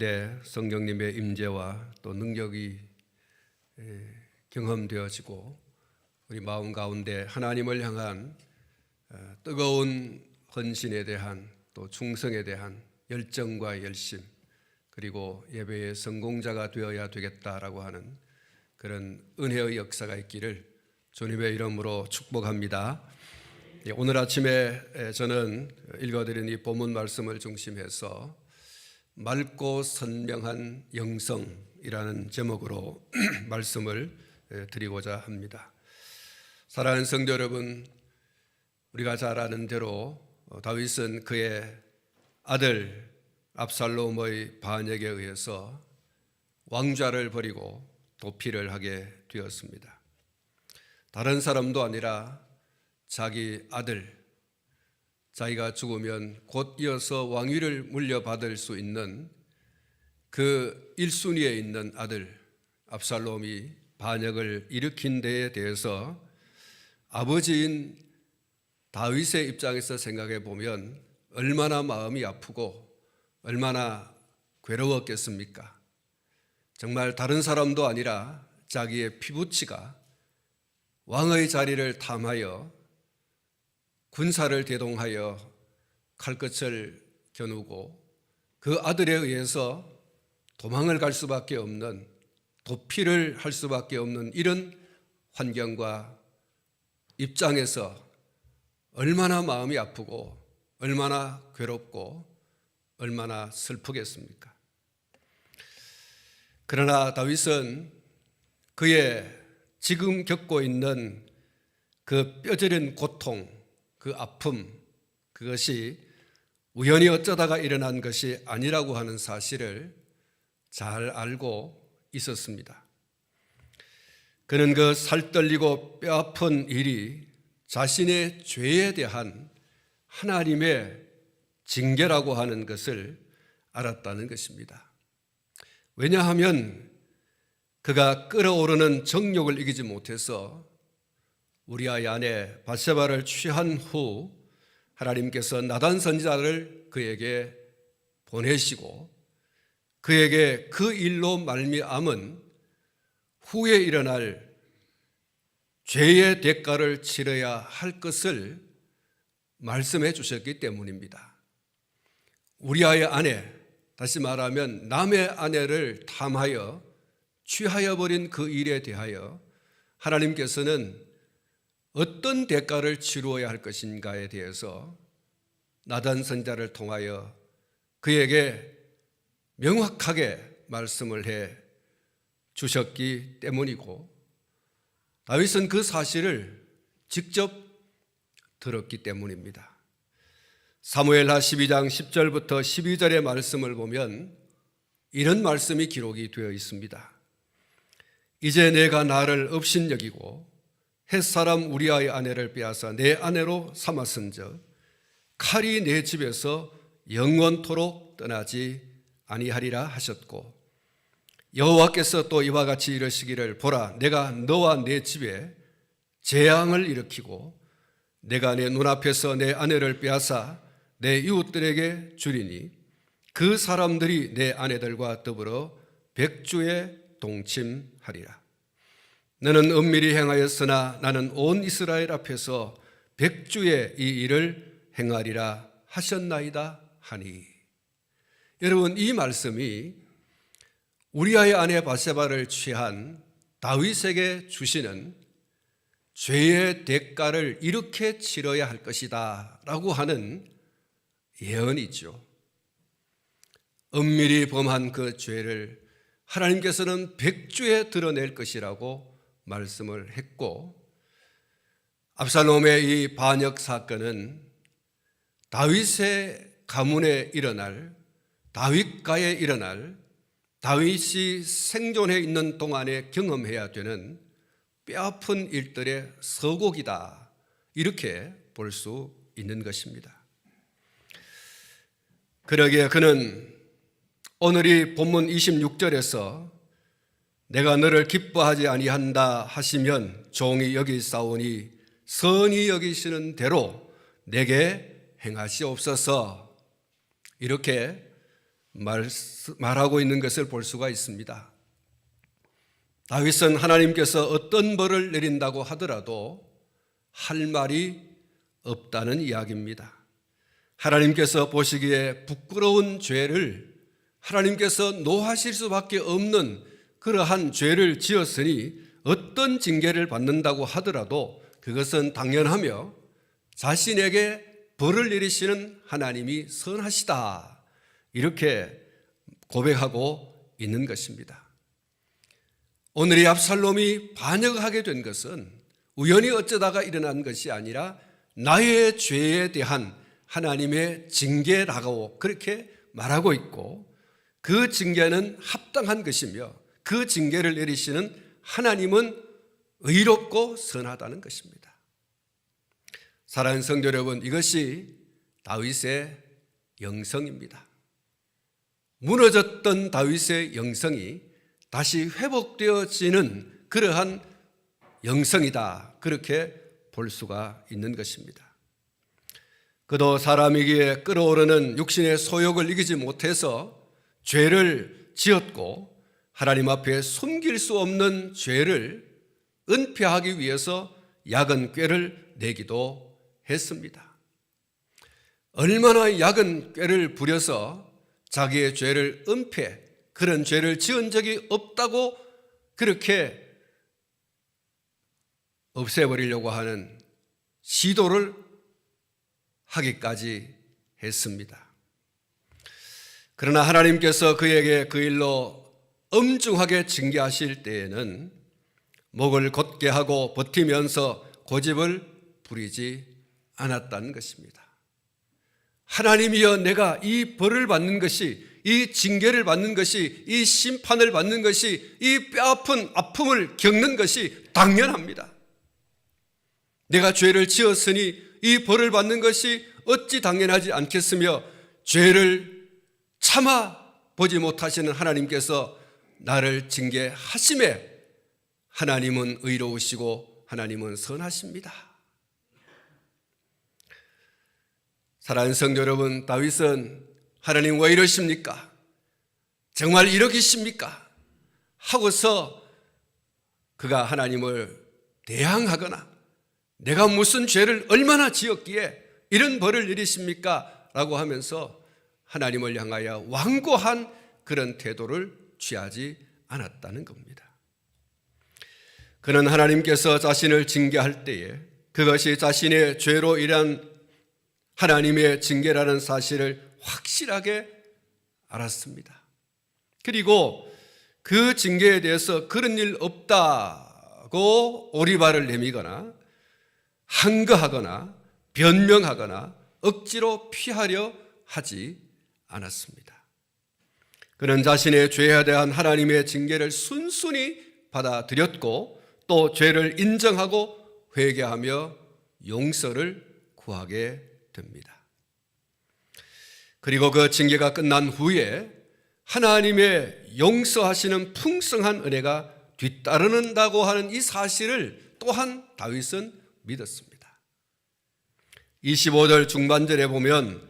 가운데 성령님의 임재와 또 능력이 경험되어지고 우리 마음 가운데 하나님을 향한 뜨거운 헌신에 대한 또 충성에 대한 열정과 열심, 그리고 예배의 성공자가 되어야 되겠다라고 하는 그런 은혜의 역사가 있기를 주님의 이름으로 축복합니다. 오늘 아침에 저는 읽어드린 이 본문 말씀을 중심해서 맑고 선명한 영성이라는 제목으로 말씀을 드리고자 합니다. 사랑하는 성도 여러분, 우리가 잘 아는 대로 다윗은 그의 아들 압살롬의 반역에 의해서 왕좌를 버리고 도피를 하게 되었습니다. 다른 사람도 아니라 자기 아들, 자기가 죽으면 곧 이어서 왕위를 물려받을 수 있는 그 1순위에 있는 아들 압살롬이 반역을 일으킨 데에 대해서 아버지인 다윗의 입장에서 생각해 보면 얼마나 마음이 아프고 얼마나 괴로웠겠습니까? 정말 다른 사람도 아니라 자기의 피부치가 왕의 자리를 탐하여 군사를 대동하여 칼끝을 겨누고 그 아들에 의해서 도망을 갈 수밖에 없는, 도피를 할 수밖에 없는 이런 환경과 입장에서 얼마나 마음이 아프고 얼마나 괴롭고 얼마나 슬프겠습니까? 그러나 다윗은 그의 지금 겪고 있는 그 뼈저린 고통, 그 아픔, 그것이 우연히 어쩌다가 일어난 것이 아니라고 하는 사실을 잘 알고 있었습니다. 그는 그 살떨리고 뼈아픈 일이 자신의 죄에 대한 하나님의 징계라고 하는 것을 알았다는 것입니다. 왜냐하면 그가 끓어오르는 정욕을 이기지 못해서 우리아의 아내 밧세바를 취한 후 하나님께서 나단 선지자를 그에게 보내시고 그에게 그 일로 말미암은 후에 일어날 죄의 대가를 치러야 할 것을 말씀해 주셨기 때문입니다. 우리아의 아내, 다시 말하면 남의 아내를 탐하여 취하여 버린 그 일에 대하여 하나님께서는 어떤 대가를 치루어야 할 것인가에 대해서 나단 선지자를 통하여 그에게 명확하게 말씀을 해 주셨기 때문이고, 다윗은 그 사실을 직접 들었기 때문입니다. 사무엘하 12장 10절부터 12절의 말씀을 보면 이런 말씀이 기록이 되어 있습니다. 이제 내가 나를 업신여기고 햇사람 우리아의 아내를 빼앗아 내 아내로 삼았은즉 칼이 내 집에서 영원토록 떠나지 아니하리라 하셨고, 여호와께서 또 이와 같이 이르시기를 보라, 내가 너와 내 집에 재앙을 일으키고 내가 내 눈앞에서 내 아내를 빼앗아 내 이웃들에게 주리니 그 사람들이 내 아내들과 더불어 백주에 동침하리라. 너는 은밀히 행하였으나 나는 온 이스라엘 앞에서 백주에 이 일을 행하리라 하셨나이다 하니. 여러분, 이 말씀이 우리아의 아내 밧세바를 취한 다윗에게 주시는 죄의 대가를 이렇게 치러야 할 것이다 라고 하는 예언이죠. 은밀히 범한 그 죄를 하나님께서는 백주에 드러낼 것이라고 말씀을 했고, 압살롬의 이 반역 사건은 다윗의 가문에 일어날, 다윗가에 일어날, 다윗이 생존해 있는 동안에 경험해야 되는 뼈아픈 일들의 서곡이다, 이렇게 볼 수 있는 것입니다. 그러기에 그는 오늘 이 본문 26절에서 내가 너를 기뻐하지 아니한다 하시면 종이 여기사오니 선히 여기시는 대로 내게 행하시옵소서, 이렇게 말하고 있는 것을 볼 수가 있습니다. 다윗은 하나님께서 어떤 벌을 내린다고 하더라도 할 말이 없다는 이야기입니다. 하나님께서 보시기에 부끄러운 죄를 하나님께서 노하실 수밖에 없는 그러한 죄를 지었으니 어떤 징계를 받는다고 하더라도 그것은 당연하며 자신에게 벌을 내리시는 하나님이 선하시다, 이렇게 고백하고 있는 것입니다. 오늘 이 압살롬이 반역하게 된 것은 우연히 어쩌다가 일어난 것이 아니라 나의 죄에 대한 하나님의 징계라고 그렇게 말하고 있고, 그 징계는 합당한 것이며 그 징계를 내리시는 하나님은 의롭고 선하다는 것입니다. 사랑하는 성도 여러분, 이것이 다윗의 영성입니다. 무너졌던 다윗의 영성이 다시 회복되어지는 그러한 영성이다, 그렇게 볼 수가 있는 것입니다. 그도 사람이기에 끓어오르는 육신의 소욕을 이기지 못해서 죄를 지었고 하나님 앞에 숨길 수 없는 죄를 은폐하기 위해서 작은 꾀를 내기도 했습니다. 얼마나 작은 꾀를 부려서 자기의 죄를 은폐, 그런 죄를 지은 적이 없다고 그렇게 없애버리려고 하는 시도를 하기까지 했습니다. 그러나 하나님께서 그에게 그 일로 엄중하게 징계하실 때에는 목을 곧게 하고 버티면서 고집을 부리지 않았다는 것입니다. 하나님이여, 내가 이 벌을 받는 것이, 이 징계를 받는 것이, 이 심판을 받는 것이, 이 뼈아픈 아픔을 겪는 것이 당연합니다. 내가 죄를 지었으니 이 벌을 받는 것이 어찌 당연하지 않겠으며, 죄를 참아 보지 못하시는 하나님께서 나를 징계하심에 하나님은 의로우시고 하나님은 선하십니다. 사랑하는 성도 여러분, 다윗은 하나님 왜 이러십니까? 정말 이러기십니까? 하고서 그가 하나님을 대항하거나 내가 무슨 죄를 얼마나 지었기에 이런 벌을 내리십니까? 라고 하면서 하나님을 향하여 완고한 그런 태도를 취하지 않았다는 겁니다. 그는 하나님께서 자신을 징계할 때에 그것이 자신의 죄로 인한 하나님의 징계라는 사실을 확실하게 알았습니다. 그리고 그 징계에 대해서 그런 일 없다고 오리발을 내미거나 항거하거나 변명하거나 억지로 피하려 하지 않았습니다. 그는 자신의 죄에 대한 하나님의 징계를 순순히 받아들였고 또 죄를 인정하고 회개하며 용서를 구하게 됩니다. 그리고 그 징계가 끝난 후에 하나님의 용서하시는 풍성한 은혜가 뒤따르는다고 하는 이 사실을 또한 다윗은 믿었습니다. 25절 중반절에 보면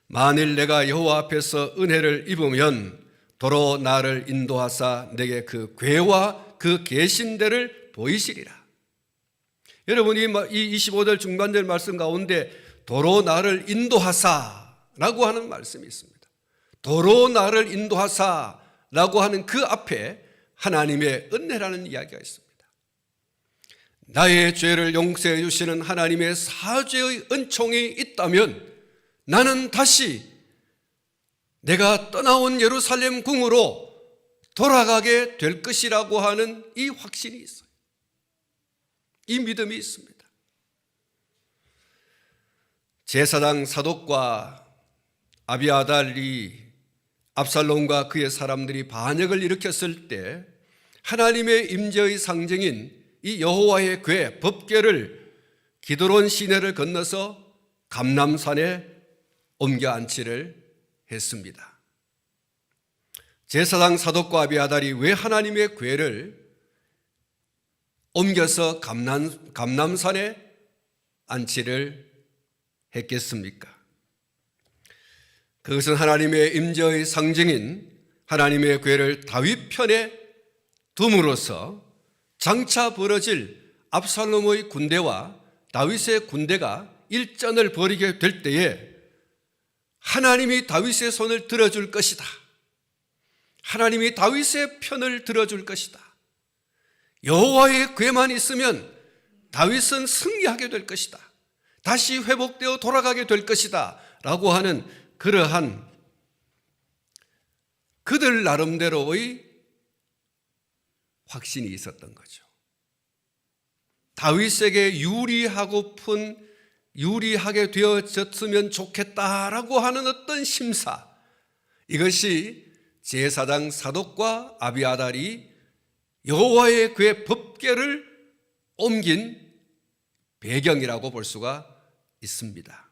만일 내가 여호와 앞에서 은혜를 입으면 도로 나를 인도하사 내게 그 궤와 그 계신대를 보이시리라. 여러분이 이 25절 중반절 말씀 가운데 도로 나를 인도하사라고 하는 말씀이 있습니다. 도로 나를 인도하사라고 하는 그 앞에 하나님의 은혜라는 이야기가 있습니다. 나의 죄를 용서해 주시는 하나님의 사죄의 은총이 있다면 나는 다시 내가 떠나온 예루살렘 궁으로 돌아가게 될 것이라고 하는 이 확신이 있어요. 이 믿음이 있습니다. 제사장 사독과 아비아달이 압살롬과 그의 사람들이 반역을 일으켰을 때 하나님의 임재의 상징인 이 여호와의 궤, 법궤를 기드론 시내를 건너서 감람산에 옮겨 안치를 했습니다. 제사장 사독과 아비아달이 왜 하나님의 궤를 옮겨서 감람산에 안치를 했겠습니까? 그것은 하나님의 임재의 상징인 하나님의 궤를 다윗 편에 둠으로써 장차 벌어질 압살롬의 군대와 다윗의 군대가 일전을 벌이게 될 때에 하나님이 다윗의 손을 들어줄 것이다. 하나님이 다윗의 편을 들어줄 것이다. 여호와의 궤만 있으면 다윗은 승리하게 될 것이다. 다시 회복되어 돌아가게 될 것이다. 라고 하는 그러한 그들 나름대로의 확신이 있었던 거죠. 다윗에게 유리하게 되어졌으면 좋겠다라고 하는 어떤 심사, 이것이 제사장 사독과 아비아달이 여호와의 궤 법궤를 옮긴 배경이라고 볼 수가 있습니다.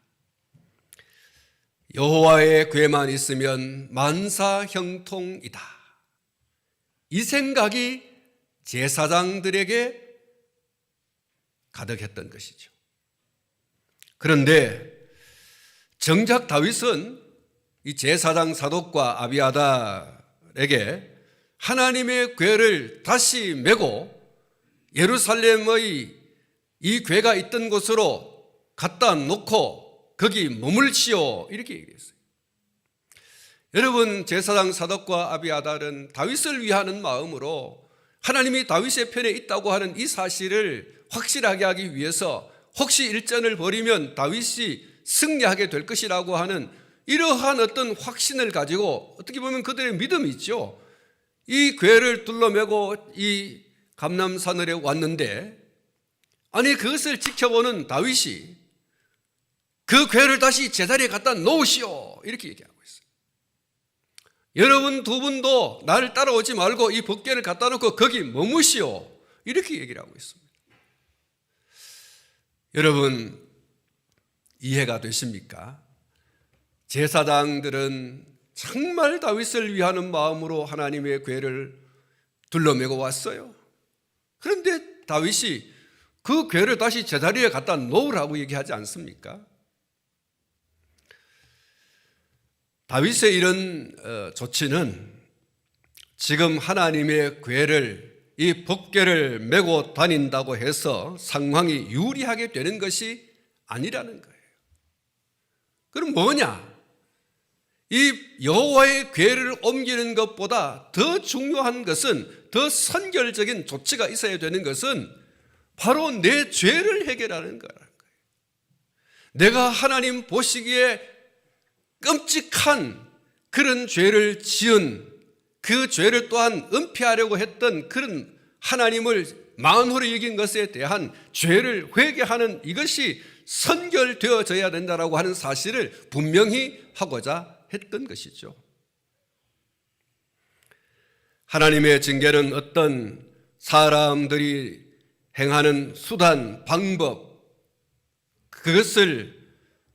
여호와의 궤만 있으면 만사형통이다. 이 생각이 제사장들에게 가득했던 것이죠. 그런데 정작 다윗은 이 제사장 사독과 아비아달에게 하나님의 궤를 다시 메고 예루살렘의 이 궤가 있던 곳으로 갖다 놓고 거기 머물시오, 이렇게 얘기했어요. 여러분, 제사장 사독과 아비아달은 다윗을 위하는 마음으로 하나님이 다윗의 편에 있다고 하는 이 사실을 확실하게 하기 위해서 혹시 일전을 벌이면 다윗이 승리하게 될 것이라고 하는 이러한 어떤 확신을 가지고, 어떻게 보면 그들의 믿음이 있죠. 이 궤를 둘러매고 이 감람산을에 왔는데, 아니 그것을 지켜보는 다윗이 그 궤를 다시 제자리에 갖다 놓으시오, 이렇게 얘기하고 있어요. 여러분 두 분도 나를 따라오지 말고 이 법궤를 갖다 놓고 거기 머무시오, 이렇게 얘기를 하고 있습니다. 여러분, 이해가 되십니까? 제사장들은 정말 다윗을 위하는 마음으로 하나님의 궤를 둘러매고 왔어요. 그런데 다윗이 그 궤를 다시 제자리에 갖다 놓으라고 얘기하지 않습니까? 다윗의 이런 조치는 지금 하나님의 궤를, 이 법궤를 메고 다닌다고 해서 상황이 유리하게 되는 것이 아니라는 거예요. 그럼 뭐냐? 이 여호와의 궤를 옮기는 것보다 더 중요한 것은, 더 선결적인 조치가 있어야 되는 것은 바로 내 죄를 해결하는 거라는 거예요. 내가 하나님 보시기에 끔찍한 그런 죄를 지은, 그 죄를 또한 은폐하려고 했던 그런 하나님을 만홀히 여긴 것에 대한 죄를 회개하는 이것이 선결되어져야 된다라고 하는 사실을 분명히 하고자 했던 것이죠. 하나님의 징계는 어떤 사람들이 행하는 수단, 방법, 그것을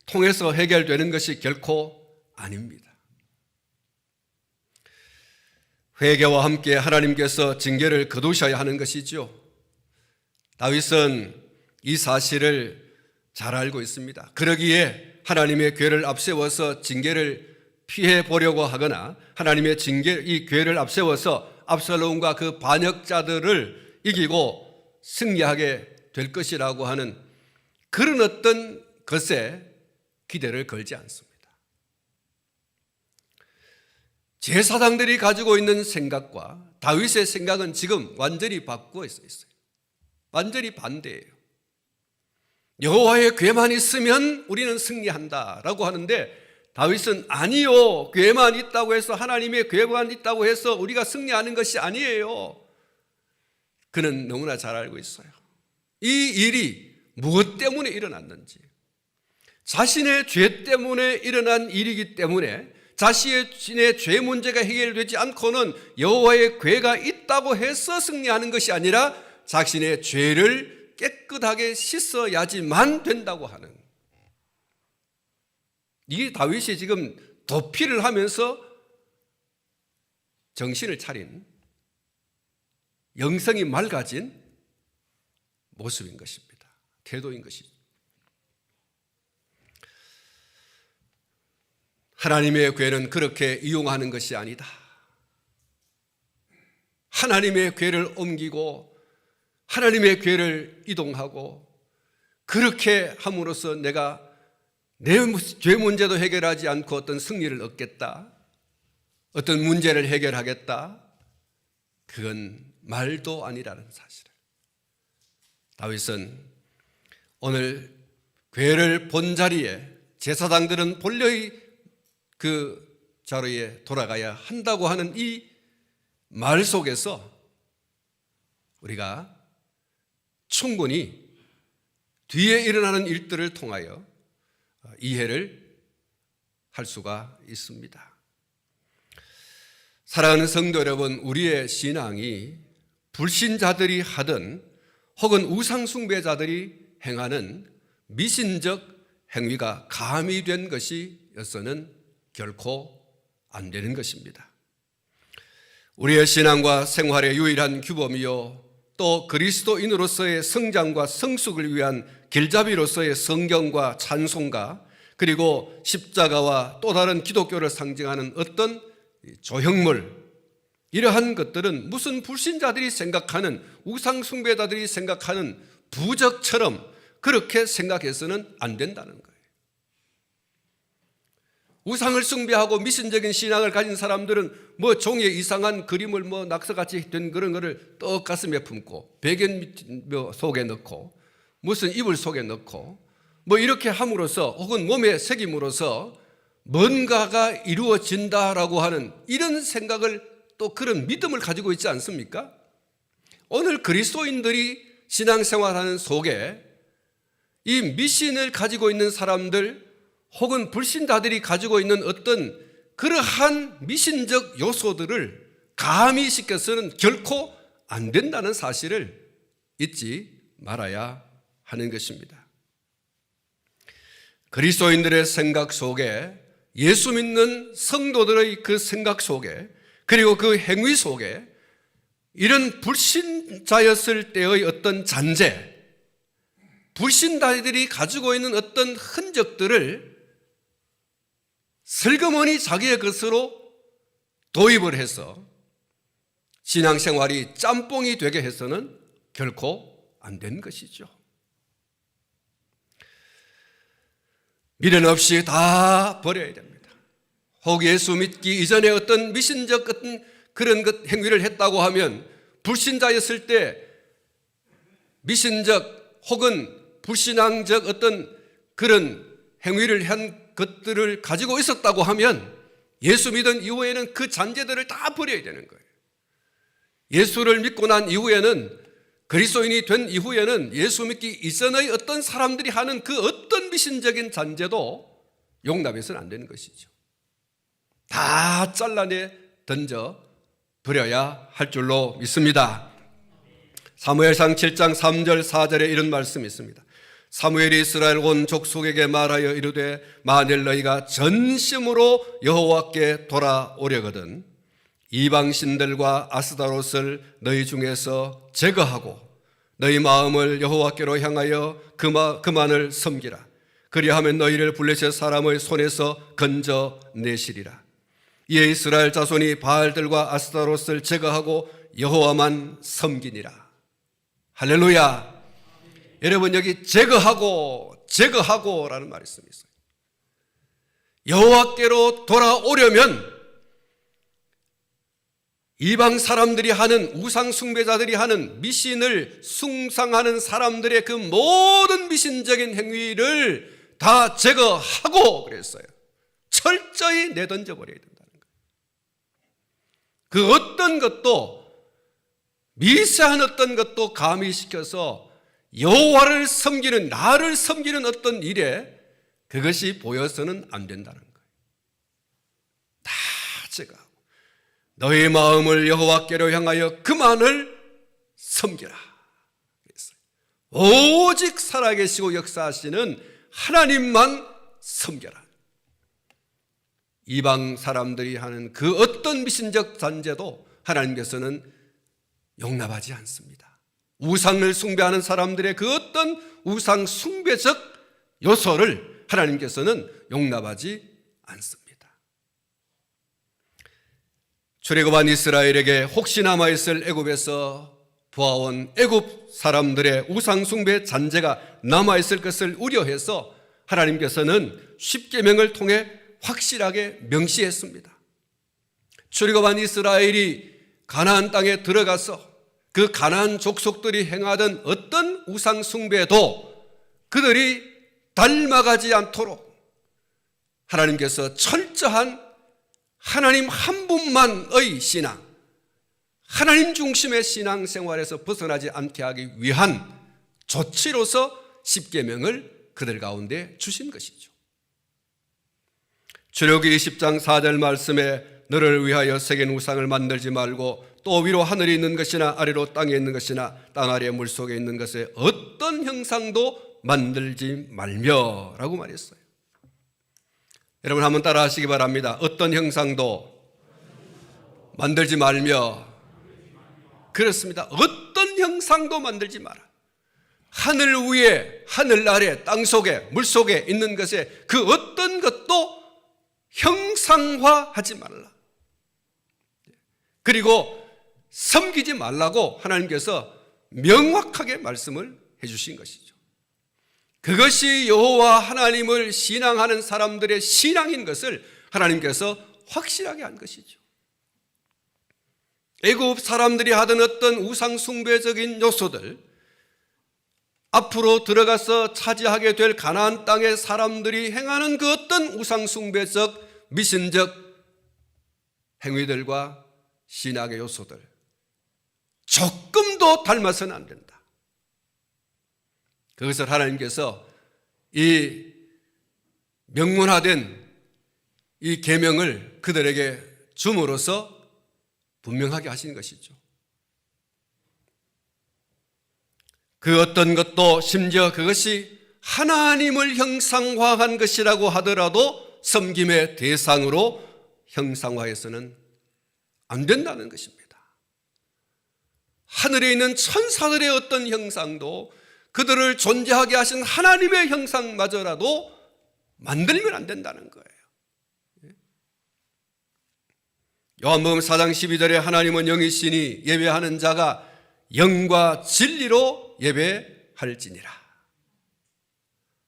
통해서 해결되는 것이 결코 아닙니다. 회개와 함께 하나님께서 징계를 거두셔야 하는 것이죠. 다윗은 이 사실을 잘 알고 있습니다. 그러기에 하나님의 궤를 앞세워서 징계를 피해 보려고 하거나 하나님의 이 궤를 앞세워서 압살롬과 그 반역자들을 이기고 승리하게 될 것이라고 하는 그런 어떤 것에 기대를 걸지 않습니다. 제사장들이 가지고 있는 생각과 다윗의 생각은 지금 완전히 바꾸어 있어요. 완전히 반대예요. 여호와의 궤만 있으면 우리는 승리한다라고 하는데, 다윗은 아니요, 궤만 있다고 해서, 하나님의 궤만 있다고 해서 우리가 승리하는 것이 아니에요. 그는 너무나 잘 알고 있어요. 이 일이 무엇 때문에 일어났는지, 자신의 죄 때문에 일어난 일이기 때문에 자신의 죄 문제가 해결되지 않고는 여호와의 궤가 있다고 해서 승리하는 것이 아니라 자신의 죄를 깨끗하게 씻어야지만 된다고 하는, 이 다윗이 지금 도피를 하면서 정신을 차린, 영성이 맑아진 모습인 것입니다. 태도인 것이죠. 하나님의 궤는 그렇게 이용하는 것이 아니다. 하나님의 궤를 옮기고 하나님의 궤를 이동하고 그렇게 함으로써 내가 내 죄 문제도 해결하지 않고 어떤 승리를 얻겠다, 어떤 문제를 해결하겠다, 그건 말도 아니라는 사실을 다윗은 오늘 궤를 본 자리에 제사장들은 본래의 그 자리에 돌아가야 한다고 하는 이 말 속에서 우리가 충분히 뒤에 일어나는 일들을 통하여 이해를 할 수가 있습니다. 사랑하는 성도 여러분, 우리의 신앙이 불신자들이 하든 혹은 우상숭배자들이 행하는 미신적 행위가 가미된 것이어서는 결코 안 되는 것입니다. 우리의 신앙과 생활의 유일한 규범이요, 또 그리스도인으로서의 성장과 성숙을 위한 길잡이로서의 성경과 찬송가, 그리고 십자가와 또 다른 기독교를 상징하는 어떤 조형물, 이러한 것들은 무슨 불신자들이 생각하는, 우상숭배자들이 생각하는 부적처럼 그렇게 생각해서는 안 된다는 거예요. 우상을 숭배하고 미신적인 신앙을 가진 사람들은 뭐 종이에 이상한 그림을 뭐 낙서같이 된 그런 거를 떡 가슴에 품고 베개 속에 넣고 무슨 이불 속에 넣고 뭐 이렇게 함으로써 혹은 몸에 새김으로써 뭔가가 이루어진다라고 하는 이런 생각을, 또 그런 믿음을 가지고 있지 않습니까? 오늘 그리스도인들이 신앙생활하는 속에 이 미신을 가지고 있는 사람들 혹은 불신자들이 가지고 있는 어떤 그러한 미신적 요소들을 가미시켜서는 결코 안 된다는 사실을 잊지 말아야 하는 것입니다. 그리스도인들의 생각 속에, 예수 믿는 성도들의 그 생각 속에, 그리고 그 행위 속에 이런 불신자였을 때의 어떤 잔재, 불신자들이 가지고 있는 어떤 흔적들을 슬그머니 자기의 것으로 도입을 해서 신앙생활이 짬뽕이 되게 해서는 결코 안 된 것이죠. 미련 없이 다 버려야 됩니다. 혹 예수 믿기 이전에 어떤 미신적 어떤 그런 행위를 했다고 하면 불신자였을 때 미신적 혹은 불신앙적 어떤 그런 행위를 한 것들을 가지고 있었다고 하면 예수 믿은 이후에는 그 잔재들을 다 버려야 되는 거예요. 예수를 믿고 난 이후에는, 그리스도인이 된 이후에는 예수 믿기 이전의 어떤 사람들이 하는 그 어떤 미신적인 잔재도 용납해서는 안 되는 것이죠. 다 잘라내 던져 버려야 할 줄로 믿습니다. 사무엘상 7장 3절 4절에 이런 말씀이 있습니다. 사무엘이 이스라엘 온 족속에게 말하여 이르되 만일 너희가 전심으로 여호와께 돌아오려거든 이방신들과 아스다롯을 너희 중에서 제거하고 너희 마음을 여호와께로 향하여 그만을 섬기라. 그리하면 너희를 블레셋 사람의 손에서 건져내시리라. 이에 이스라엘 자손이 바알들과 아스다롯을 제거하고 여호와만 섬기니라. 할렐루야. 여러분, 여기 제거하고라는 말이 있습니다. 여호와께로 돌아오려면 이방 사람들이 하는, 우상 숭배자들이 하는, 미신을 숭상하는 사람들의 그 모든 미신적인 행위를 다 제거하고 그랬어요. 철저히 내던져 버려야 된다는 거예요. 그 어떤 것도, 미세한 어떤 것도 가미시켜서 여호와를 섬기는, 나를 섬기는 어떤 일에 그것이 보여서는 안 된다는 거예요. 다 제거하고 너희 마음을 여호와께로 향하여 그만을 섬기라. 오직 살아계시고 역사하시는 하나님만 섬겨라. 이방 사람들이 하는 그 어떤 미신적 잔재도 하나님께서는 용납하지 않습니다. 우상을 숭배하는 사람들의 그 어떤 우상 숭배적 요소를 하나님께서는 용납하지 않습니다. 출애굽한 이스라엘에게 혹시 남아있을 애굽에서 보아온 애굽 사람들의 우상숭배 잔재가 남아있을 것을 우려해서 하나님께서는 십계명을 통해 확실하게 명시했습니다. 출애굽한 이스라엘이 가나안 땅에 들어가서 그 가나안 족속들이 행하던 어떤 우상숭배도 그들이 닮아가지 않도록 하나님께서 철저한 하나님 한 분만의 신앙, 하나님 중심의 신앙생활에서 벗어나지 않게 하기 위한 조치로서 십계명을 그들 가운데 주신 것이죠. 출애굽기 20장 4절 말씀에 너를 위하여 새긴 우상을 만들지 말고 또 위로 하늘에 있는 것이나 아래로 땅에 있는 것이나 땅 아래 물속에 있는 것에 어떤 형상도 만들지 말며 라고 말했어요. 여러분 한번 따라 하시기 바랍니다. 어떤 형상도 만들지 말며. 그렇습니다. 어떤 형상도 만들지 마라. 하늘 위에, 하늘 아래, 땅 속에, 물 속에 있는 것에 그 어떤 것도 형상화하지 말라. 그리고 섬기지 말라고 하나님께서 명확하게 말씀을 해주신 것이죠. 그것이 여호와 하나님을 신앙하는 사람들의 신앙인 것을 하나님께서 확실하게 한 것이죠. 애굽 사람들이 하던 어떤 우상 숭배적인 요소들, 앞으로 들어가서 차지하게 될 가나안 땅의 사람들이 행하는 그 어떤 우상 숭배적 미신적 행위들과 신학의 요소들, 조금도 닮아서는 안 된다. 그것을 하나님께서 이 명문화된 이 계명을 그들에게 줌으로써 분명하게 하신 것이죠. 그 어떤 것도 심지어 그것이 하나님을 형상화한 것이라고 하더라도 섬김의 대상으로 형상화해서는 안 된다는 것입니다. 하늘에 있는 천사들의 어떤 형상도 그들을 존재하게 하신 하나님의 형상마저라도 만들면 안 된다는 거예요. 요한복음 4장 12절에 하나님은 영이시니 예배하는 자가 영과 진리로 예배할지니라.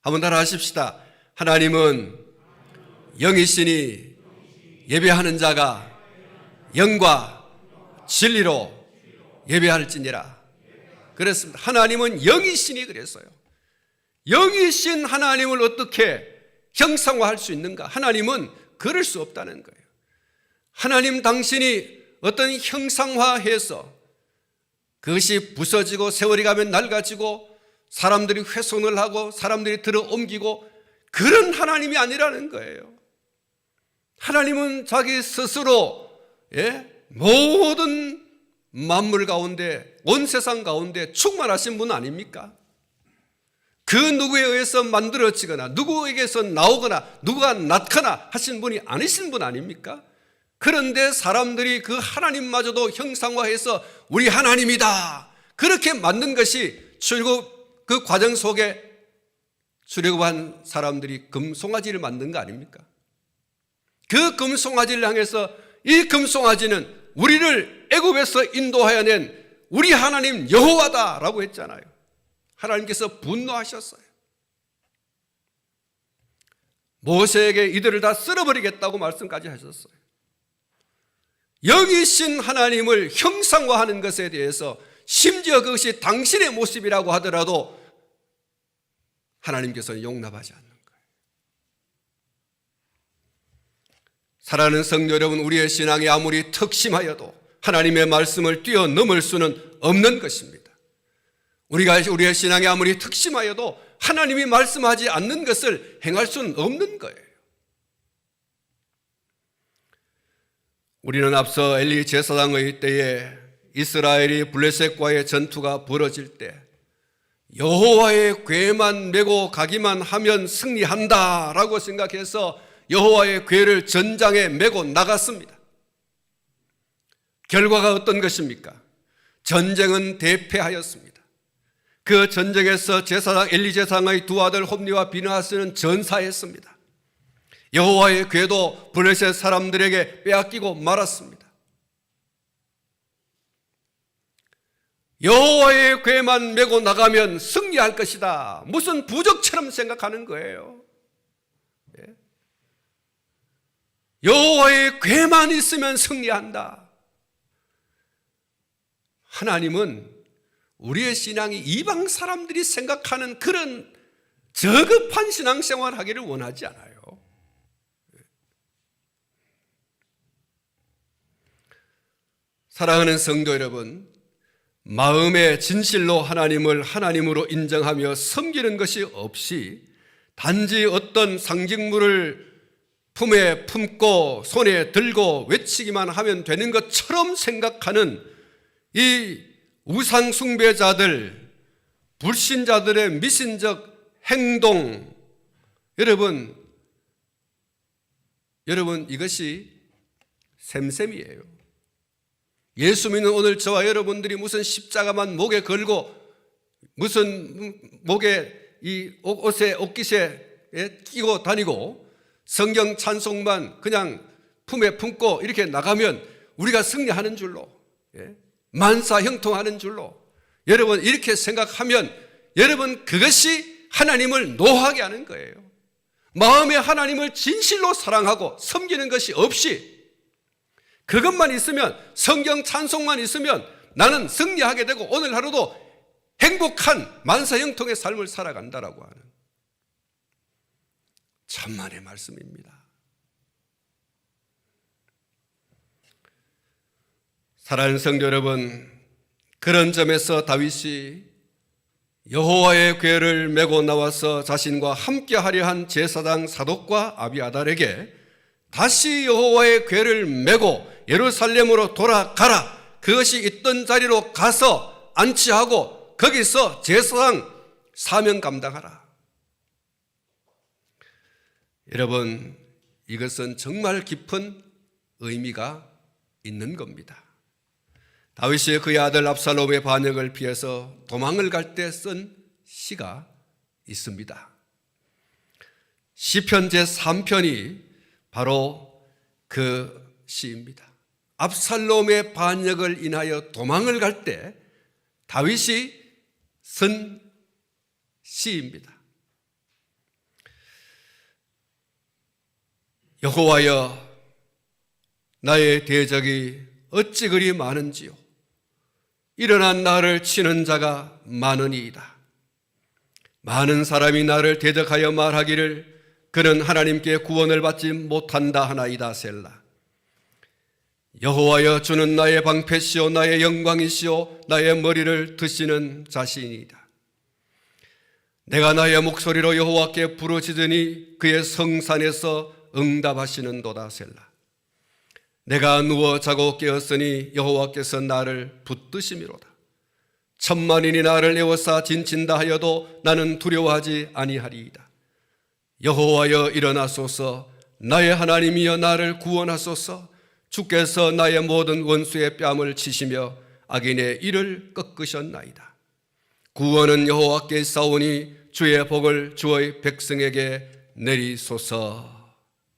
한번 따라 하십시다. 하나님은 영이시니 예배하는 자가 영과 진리로 예배할지니라. 그랬습니다. 하나님은 영이시니 그랬어요. 영이신 하나님을 어떻게 형상화할 수 있는가? 하나님은 그럴 수 없다는 거예요. 하나님 당신이 어떤 형상화해서 그것이 부서지고 세월이 가면 낡아지고 사람들이 훼손을 하고 사람들이 들어 옮기고 그런 하나님이 아니라는 거예요. 하나님은 자기 스스로 모든 만물 가운데 온 세상 가운데 충만하신 분 아닙니까? 그 누구에 의해서 만들어지거나 누구에게서 나오거나 누가 낳거나 하신 분이 아니신 분 아닙니까? 그런데 사람들이 그 하나님마저도 형상화해서 우리 하나님이다 그렇게 만든 것이 출애굽 그 과정 속에 출애굽한 사람들이 금송아지를 만든 거 아닙니까? 그 금송아지를 향해서 이 금송아지는 우리를 애굽에서 인도하여 낸 우리 하나님 여호와다라고 했잖아요. 하나님께서 분노하셨어요. 모세에게 이들을 다 쓸어버리겠다고 말씀까지 하셨어요. 영이신 하나님을 형상화하는 것에 대해서 심지어 그것이 당신의 모습이라고 하더라도 하나님께서는 용납하지 않는 거예요. 사랑하는 성도 여러분, 우리의 신앙이 아무리 특심하여도 하나님의 말씀을 뛰어넘을 수는 없는 것입니다. 우리의 신앙이 아무리 특심하여도 하나님이 말씀하지 않는 것을 행할 수는 없는 거예요. 우리는 앞서 엘리 제사장의 때에 이스라엘이 블레셋과의 전투가 벌어질 때 여호와의 궤만 메고 가기만 하면 승리한다라고 생각해서 여호와의 궤를 전장에 메고 나갔습니다. 결과가 어떤 것입니까? 전쟁은 대패하였습니다. 그 전쟁에서 제사장 엘리 제사장의 두 아들 홈니와 비느하스는 전사했습니다. 여호와의 궤도 블레셋 사람들에게 빼앗기고 말았습니다. 여호와의 궤만 메고 나가면 승리할 것이다. 무슨 부적처럼 생각하는 거예요. 여호와의 궤만 있으면 승리한다. 하나님은 우리의 신앙이 이방 사람들이 생각하는 그런 저급한 신앙생활을 하기를 원하지 않아요. 사랑하는 성도 여러분, 마음의 진실로 하나님을 하나님으로 인정하며 섬기는 것이 없이 단지 어떤 상징물을 품에 품고 손에 들고 외치기만 하면 되는 것처럼 생각하는 이 우상 숭배자들, 불신자들의 미신적 행동, 여러분 이것이 셈셈이에요. 예수 믿는 오늘 저와 여러분들이 무슨 십자가만 목에 걸고 무슨 목에 이 옷깃에 끼고 다니고 성경 찬송만 그냥 품에 품고 이렇게 나가면 우리가 승리하는 줄로, 만사형통하는 줄로 여러분 이렇게 생각하면 여러분 그것이 하나님을 노하게 하는 거예요. 마음에 하나님을 진실로 사랑하고 섬기는 것이 없이 그것만 있으면, 성경 찬송만 있으면 나는 승리하게 되고 오늘 하루도 행복한 만사형통의 삶을 살아간다라고 하는 천만의 말씀입니다. 사랑하는 성도 여러분, 그런 점에서 다윗이 여호와의 궤를 메고 나와서 자신과 함께 하려 한 제사장 사독과 아비아달에게 다시 여호와의 궤를 메고 예루살렘으로 돌아가라, 그것이 있던 자리로 가서 안치하고 거기서 제사장 사명 감당하라. 여러분, 이것은 정말 깊은 의미가 있는 겁니다. 다윗이 그의 아들 압살롬의 반역을 피해서 도망을 갈 때 쓴 시가 있습니다. 시편 제3편이 바로 그 시입니다. 압살롬의 반역을 인하여 도망을 갈 때 다윗이 쓴 시입니다. 여호와여, 나의 대적이 어찌 그리 많은지요. 일어난 나를 치는 자가 많으니이다. 많은 사람이 나를 대적하여 말하기를 그는 하나님께 구원을 받지 못한다 하나이다. 셀라. 여호와여, 주는 나의 방패시오 나의 영광이시오 나의 머리를 드시는 자신이다. 내가 나의 목소리로 여호와께 부르짖으니 그의 성산에서 응답하시는도다. 셀라. 내가 누워 자고 깨었으니 여호와께서 나를 붙드심이로다. 천만인이 나를 에워싸 진친다 하여도 나는 두려워하지 아니하리이다. 여호와여, 일어나소서. 나의 하나님이여, 나를 구원하소서. 주께서 나의 모든 원수의 뺨을 치시며 악인의 이를 꺾으셨나이다. 구원은 여호와께 있사오니 주의 복을 주의 백성에게 내리소서.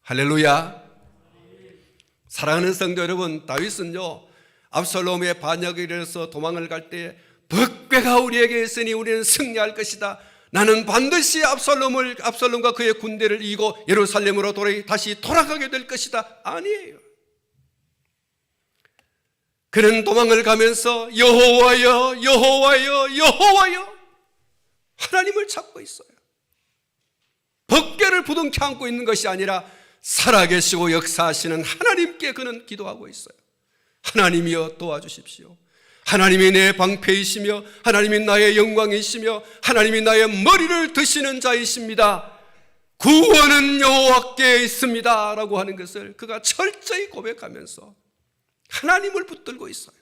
할렐루야. 사랑하는 성도 여러분, 다윗은요 압살롬의 반역에 이르러서 도망을 갈 때 법궤가 우리에게 있으니 우리는 승리할 것이다. 나는 반드시 압살롬과 그의 군대를 이기고 예루살렘으로 다시 돌아가게 될 것이다. 아니에요. 그는 도망을 가면서 여호와여, 여호와여, 여호와여 하나님을 찾고 있어요. 법궤를 부둥켜 안고 있는 것이 아니라 살아계시고 역사하시는 하나님께 그는 기도하고 있어요. 하나님이여, 도와주십시오. 하나님이 내 방패이시며 하나님이 나의 영광이시며 하나님이 나의 머리를 드시는 자이십니다. 구원은 여호와께 있습니다 라고 하는 것을 그가 철저히 고백하면서 하나님을 붙들고 있어요.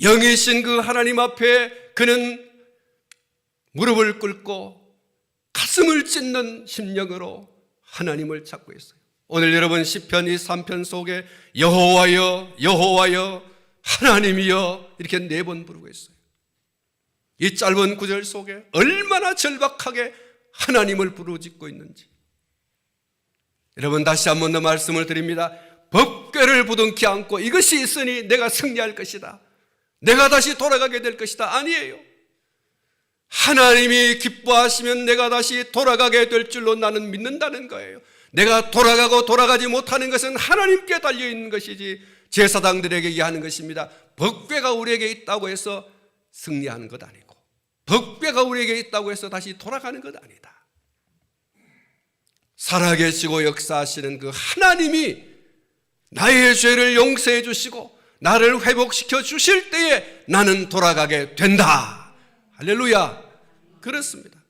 영이신 그 하나님 앞에 그는 무릎을 꿇고 가슴을 찢는 심령으로 하나님을 찾고 있어요. 오늘 여러분 시편 이 3편 속에 여호와여, 여호와여, 하나님이여 이렇게 4번 부르고 있어요. 이 짧은 구절 속에 얼마나 절박하게 하나님을 부르짖고 있는지. 여러분, 다시 한 번 더 말씀을 드립니다. 벽궤를 부둥켜 안고 이것이 있으니 내가 승리할 것이다, 내가 다시 돌아가게 될 것이다. 아니에요. 하나님이 기뻐하시면 내가 다시 돌아가게 될 줄로 나는 믿는다는 거예요. 내가 돌아가고 돌아가지 못하는 것은 하나님께 달려있는 것이지 제사장들에게 이해하는 것입니다. 벽궤가 우리에게 있다고 해서 승리하는 것 아니고, 벽궤가 우리에게 있다고 해서 다시 돌아가는 것 아니다. 살아계시고 역사하시는 그 하나님이 나의 죄를 용서해 주시고 나를 회복시켜 주실 때에 나는 돌아가게 된다. 할렐루야. 그렇습니다.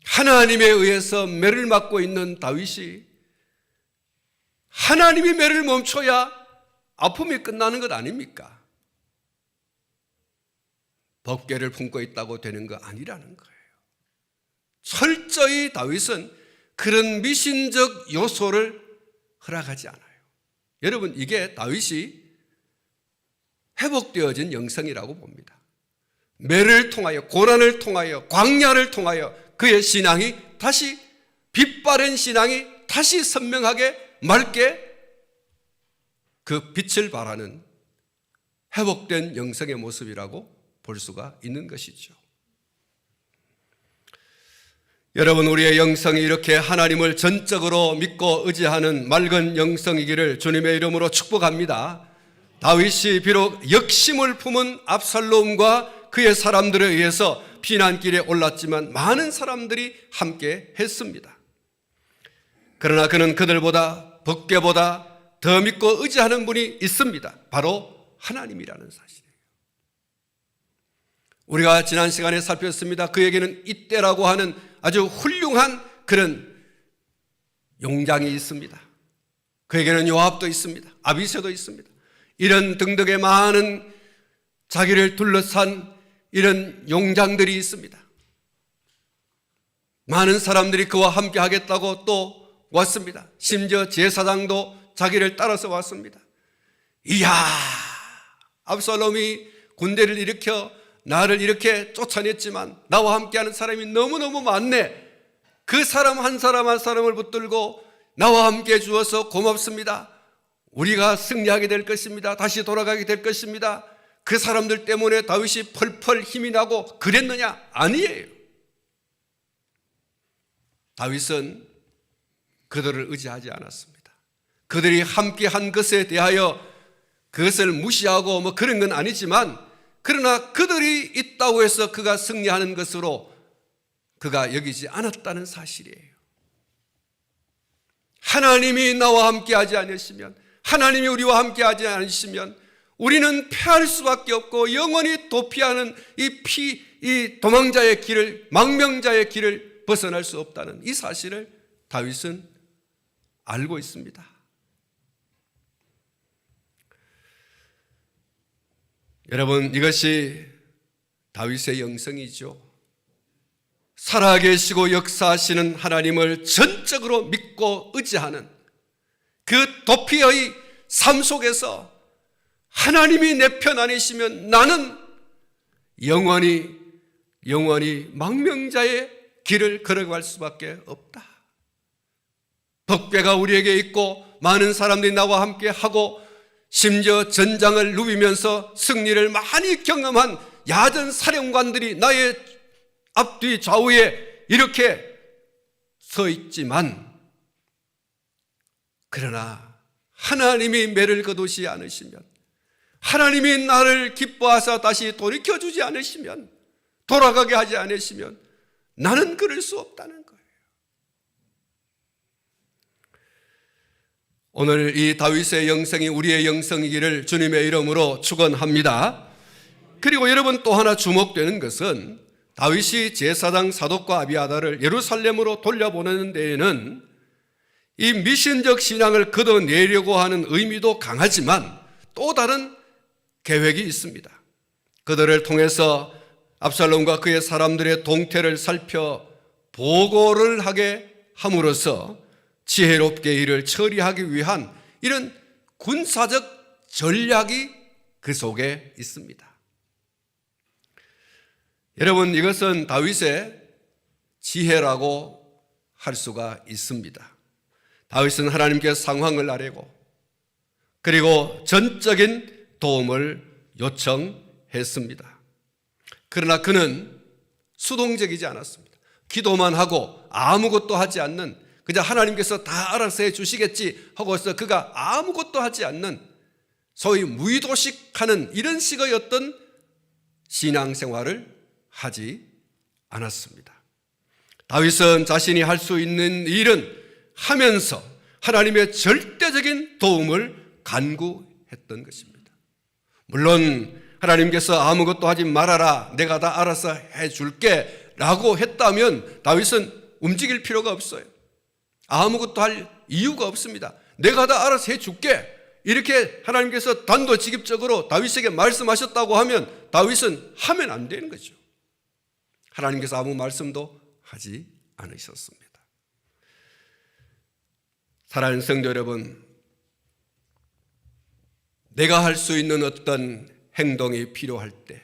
하나님에 의해서 매를 맞고 있는 다윗이 하나님이 매를 멈춰야 아픔이 끝나는 것 아닙니까? 법궤를 품고 있다고 되는 거 아니라는 거예요. 철저히 다윗은 그런 미신적 요소를 허락하지 않아요. 여러분, 이게 다윗이 회복되어진 영성이라고 봅니다. 매를 통하여, 고난을 통하여, 광야를 통하여 그의 신앙이 다시, 빛바랜 신앙이 다시 선명하게 맑게 그 빛을 발하는 회복된 영성의 모습이라고 볼 수가 있는 것이죠. 여러분, 우리의 영성이 이렇게 하나님을 전적으로 믿고 의지하는 맑은 영성이기를 주님의 이름으로 축복합니다. 다윗이 비록 역심을 품은 압살롬과 그의 사람들에 의해서 피난길에 올랐지만 많은 사람들이 함께 했습니다. 그러나 그는 그들보다, 벽궤보다 더 믿고 의지하는 분이 있습니다. 바로 하나님이라는 사실이에요. 우리가 지난 시간에 살폈습니다. 그에게는 이때라고 하는 아주 훌륭한 그런 용장이 있습니다. 그에게는 요압도 있습니다. 아비새도 있습니다. 이런 등등의 많은 자기를 둘러싼 이런 용장들이 있습니다. 많은 사람들이 그와 함께 하겠다고 또 왔습니다. 심지어 제사장도 자기를 따라서 왔습니다. 이야, 압살롬이 군대를 일으켜 나를 이렇게 쫓아냈지만 나와 함께하는 사람이 너무너무 많네. 그 사람 한 사람 한 사람을 붙들고 나와 함께 주어서 고맙습니다. 우리가 승리하게 될 것입니다. 다시 돌아가게 될 것입니다. 그 사람들 때문에 다윗이 펄펄 힘이 나고 그랬느냐? 아니에요. 다윗은 그들을 의지하지 않았습니다. 그들이 함께 한 것에 대하여 그것을 무시하고 뭐 그런 건 아니지만, 그러나 그들이 있다고 해서 그가 승리하는 것으로 그가 여기지 않았다는 사실이에요. 하나님이 나와 함께 하지 않으시면, 하나님이 우리와 함께 하지 않으시면 우리는 패할 수밖에 없고 영원히 도피하는 이 도망자의 길을, 망명자의 길을 벗어날 수 없다는 이 사실을 다윗은 알고 있습니다. 여러분, 이것이 다윗의 영성이죠. 살아계시고 역사하시는 하나님을 전적으로 믿고 의지하는 그 도피의 삶 속에서 하나님이 내 편 아니시면 나는 영원히 망명자의 길을 걸어갈 수밖에 없다. 덕배가 우리에게 있고 많은 사람들이 나와 함께 하고 심지어 전장을 누비면서 승리를 많이 경험한 야전 사령관들이 나의 앞뒤 좌우에 이렇게 서 있지만, 그러나 하나님이 매를 거두지 않으시면, 하나님이 나를 기뻐하사 다시 돌이켜주지 않으시면, 돌아가게 하지 않으시면 나는 그럴 수 없다는 거예요. 오늘 이 다윗의 영성이 우리의 영성이기를 주님의 이름으로 축원합니다. 그리고 여러분, 또 하나 주목되는 것은 다윗이 제사장 사독과 아비아달을 예루살렘으로 돌려보내는 데에는 이 미신적 신앙을 걷어내려고 하는 의미도 강하지만 또 다른 계획이 있습니다. 그들을 통해서 압살롬과 그의 사람들의 동태를 살펴 보고를 하게 함으로써 지혜롭게 이를 처리하기 위한 이런 군사적 전략이 그 속에 있습니다. 여러분, 이것은 다윗의 지혜라고 할 수가 있습니다. 다윗은 하나님께 상황을 아뢰고 그리고 전적인 도움을 요청했습니다. 그러나 그는 수동적이지 않았습니다. 기도만 하고 아무것도 하지 않는, 그냥 하나님께서 다 알아서 해 주시겠지 하고서 그가 아무것도 하지 않는 소위 무의도식하는 이런 식의 어떤 신앙생활을 하지 않았습니다. 다윗은 자신이 할 수 있는 일은 하면서 하나님의 절대적인 도움을 간구했던 것입니다. 물론 하나님께서 아무것도 하지 말아라, 내가 다 알아서 해줄게 라고 했다면 다윗은 움직일 필요가 없어요. 아무것도 할 이유가 없습니다. 내가 다 알아서 해줄게, 이렇게 하나님께서 단도직입적으로 다윗에게 말씀하셨다고 하면 다윗은 하면 안 되는 거죠. 하나님께서 아무 말씀도 하지 않으셨습니다. 사랑하는 성도 여러분, 내가 할 수 있는 어떤 행동이 필요할 때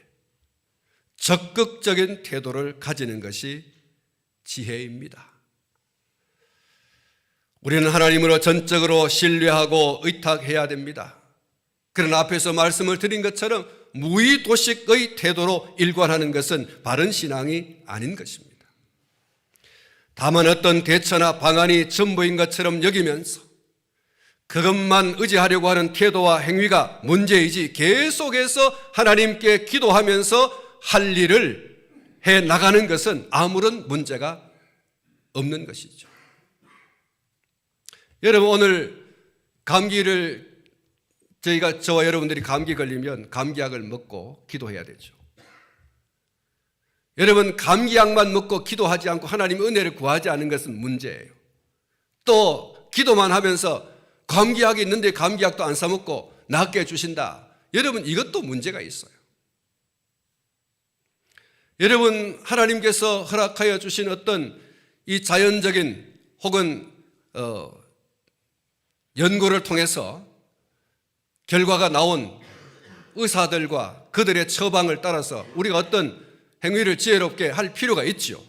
적극적인 태도를 가지는 것이 지혜입니다. 우리는 하나님으로 전적으로 신뢰하고 의탁해야 됩니다. 그러나 앞에서 말씀을 드린 것처럼 무의도식의 태도로 일관하는 것은 바른 신앙이 아닌 것입니다. 다만 어떤 대처나 방안이 전부인 것처럼 여기면서 그것만 의지하려고 하는 태도와 행위가 문제이지 계속해서 하나님께 기도하면서 할 일을 해 나가는 것은 아무런 문제가 없는 것이죠. 여러분, 오늘 감기를 저와 여러분들이 감기 걸리면 감기약을 먹고 기도해야 되죠. 여러분, 감기약만 먹고 기도하지 않고 하나님의 은혜를 구하지 않은 것은 문제예요. 또 기도만 하면서 감기약이 있는데 감기약도 안 사 먹고 낫게 해주신다. 여러분, 이것도 문제가 있어요. 여러분, 하나님께서 허락하여 주신 어떤 이 자연적인 혹은 연구를 통해서 결과가 나온 의사들과 그들의 처방을 따라서 우리가 어떤 행위를 지혜롭게 할 필요가 있죠.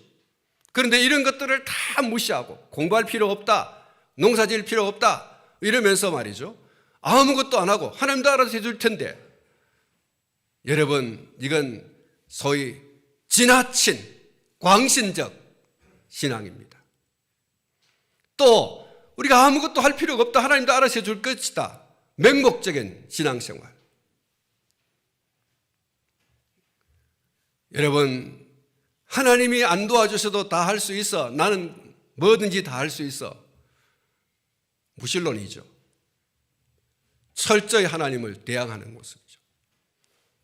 그런데 이런 것들을 다 무시하고 공부할 필요 없다, 농사 지을 필요 없다 이러면서 말이죠, 아무것도 안 하고 하나님도 알아서 해줄 텐데, 여러분, 이건 소위 지나친 광신적 신앙입니다. 또 우리가 아무것도 할 필요가 없다, 하나님도 알아서 해줄 것이다, 맹목적인 신앙생활. 여러분, 하나님이 안 도와주셔도 다 할 수 있어, 나는 뭐든지 다 할 수 있어, 무신론이죠. 철저히 하나님을 대항하는 모습이죠.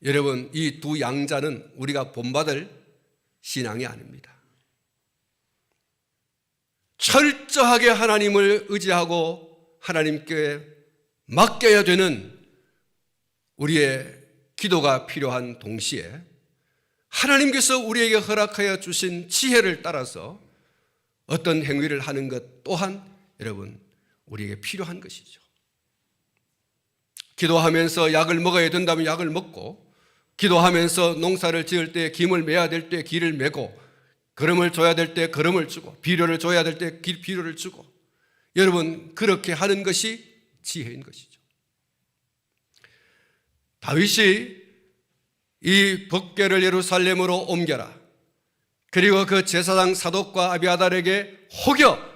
여러분, 이 두 양자는 우리가 본받을 신앙이 아닙니다. 철저하게 하나님을 의지하고 하나님께 맡겨야 되는 우리의 기도가 필요한 동시에 하나님께서 우리에게 허락하여 주신 지혜를 따라서 어떤 행위를 하는 것 또한 여러분, 우리에게 필요한 것이죠. 기도하면서 약을 먹어야 된다면 약을 먹고, 기도하면서 농사를 지을 때 김을 매야 될 때 기를 매고, 걸음을 줘야 될 때 걸음을 주고, 비료를 줘야 될 때 비료를 주고, 여러분, 그렇게 하는 것이 지혜인 것이죠. 다윗이 이 법궤를 예루살렘으로 옮겨라, 그리고 그 제사장 사독과 아비아달에게 혹여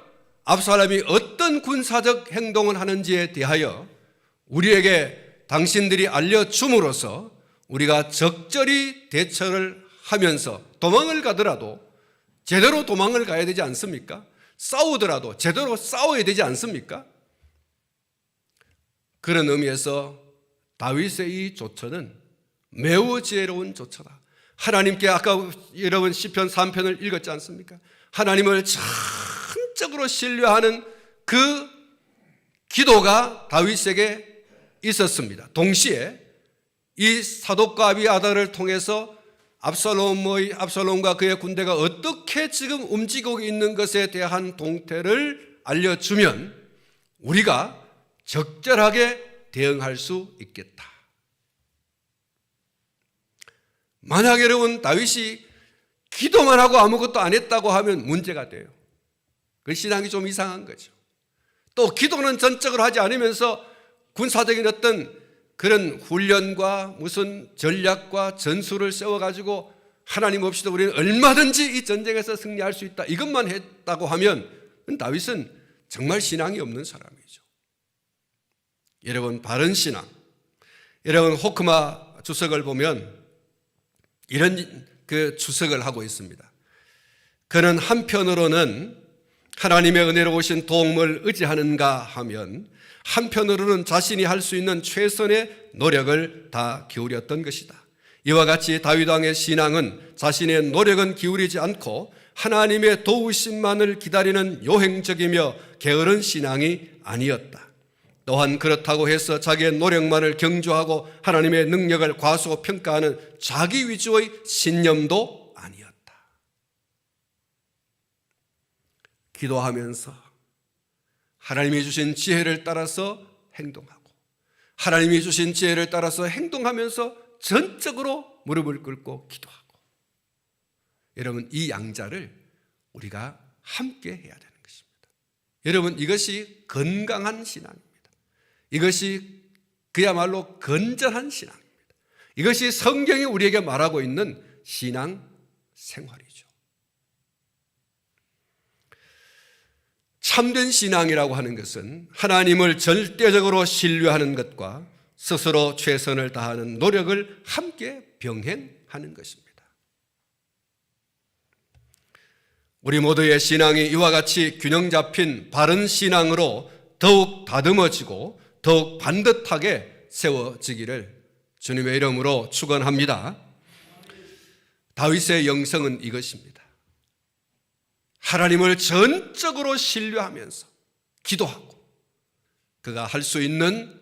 압살롬이 어떤 군사적 행동을 하는지에 대하여 우리에게 당신들이 알려줌으로써 우리가 적절히 대처를 하면서 도망을 가더라도 제대로 도망을 가야 되지 않습니까? 싸우더라도 제대로 싸워야 되지 않습니까? 그런 의미에서 다윗의 이 조처는 매우 지혜로운 조처다. 하나님께 아까 여러분 시편 3편을 읽었지 않습니까? 하나님을 전적으로 신뢰하는 그 기도가 다윗에게 있었습니다. 동시에 이 사독과 아비아달을 통해서 압살롬과 그의 군대가 어떻게 지금 움직이고 있는 것에 대한 동태를 알려주면 우리가 적절하게 대응할 수 있겠다. 만약 여러분 다윗이 기도만 하고 아무것도 안 했다고 하면 문제가 돼요. 그 신앙이 좀 이상한 거죠. 또 기도는 전적으로 하지 않으면서 군사적인 어떤 그런 훈련과 무슨 전략과 전술을 세워가지고 하나님 없이도 우리는 얼마든지 이 전쟁에서 승리할 수 있다, 이것만 했다고 하면 다윗은 정말 신앙이 없는 사람이죠. 여러분, 바른 신앙, 여러분 호크마 주석을 보면 이런 그 주석을 하고 있습니다. 그는 한편으로는 하나님의 은혜로우신 도움을 의지하는가 하면 한편으로는 자신이 할 수 있는 최선의 노력을 다 기울였던 것이다. 이와 같이 다윗 왕의 신앙은 자신의 노력은 기울이지 않고 하나님의 도우심만을 기다리는 요행적이며 게으른 신앙이 아니었다. 또한 그렇다고 해서 자기의 노력만을 경주하고 하나님의 능력을 과소평가하는 자기 위주의 신념도 아니었다. 기도하면서 하나님이 주신 지혜를 따라서 행동하고 하나님이 주신 지혜를 따라서 행동하면서 전적으로 무릎을 꿇고 기도하고, 여러분, 이 양자를 우리가 함께 해야 되는 것입니다. 여러분, 이것이 건강한 신앙입니다. 이것이 그야말로 건전한 신앙입니다. 이것이 성경이 우리에게 말하고 있는 신앙 생활이죠. 참된 신앙이라고 하는 것은 하나님을 절대적으로 신뢰하는 것과 스스로 최선을 다하는 노력을 함께 병행하는 것입니다. 우리 모두의 신앙이 이와 같이 균형 잡힌 바른 신앙으로 더욱 다듬어지고 더욱 반듯하게 세워지기를 주님의 이름으로 축원합니다. 다윗의 영성은 이것입니다. 하나님을 전적으로 신뢰하면서 기도하고 그가 할 수 있는,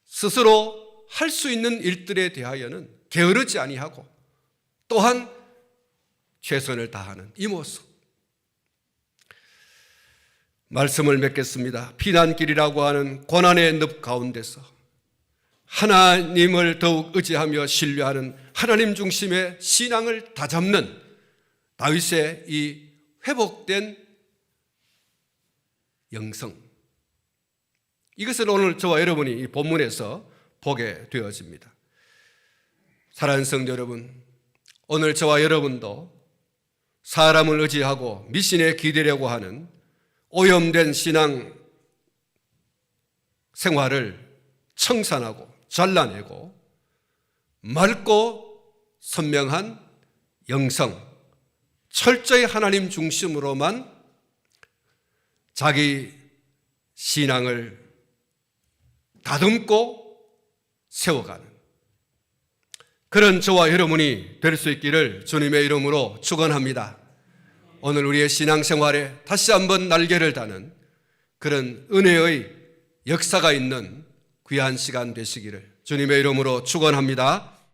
스스로 할 수 있는 일들에 대하여는 게으르지 아니하고 또한 최선을 다하는 이 모습. 말씀을 맺겠습니다. 피난길이라고 하는 고난의 늪 가운데서 하나님을 더욱 의지하며 신뢰하는 하나님 중심의 신앙을 다잡는 다윗의 이 회복된 영성, 이것을 오늘 저와 여러분이 이 본문에서 보게 되어집니다. 사랑하는 성도 여러분, 오늘 저와 여러분도 사람을 의지하고 미신에 기대려고 하는 오염된 신앙 생활을 청산하고 잘라내고 맑고 선명한 영성, 철저히 하나님 중심으로만 자기 신앙을 다듬고 세워가는 그런 저와 여러분이 될 수 있기를 주님의 이름으로 축원합니다. 오늘 우리의 신앙생활에 다시 한번 날개를 다는 그런 은혜의 역사가 있는 귀한 시간 되시기를 주님의 이름으로 축원합니다.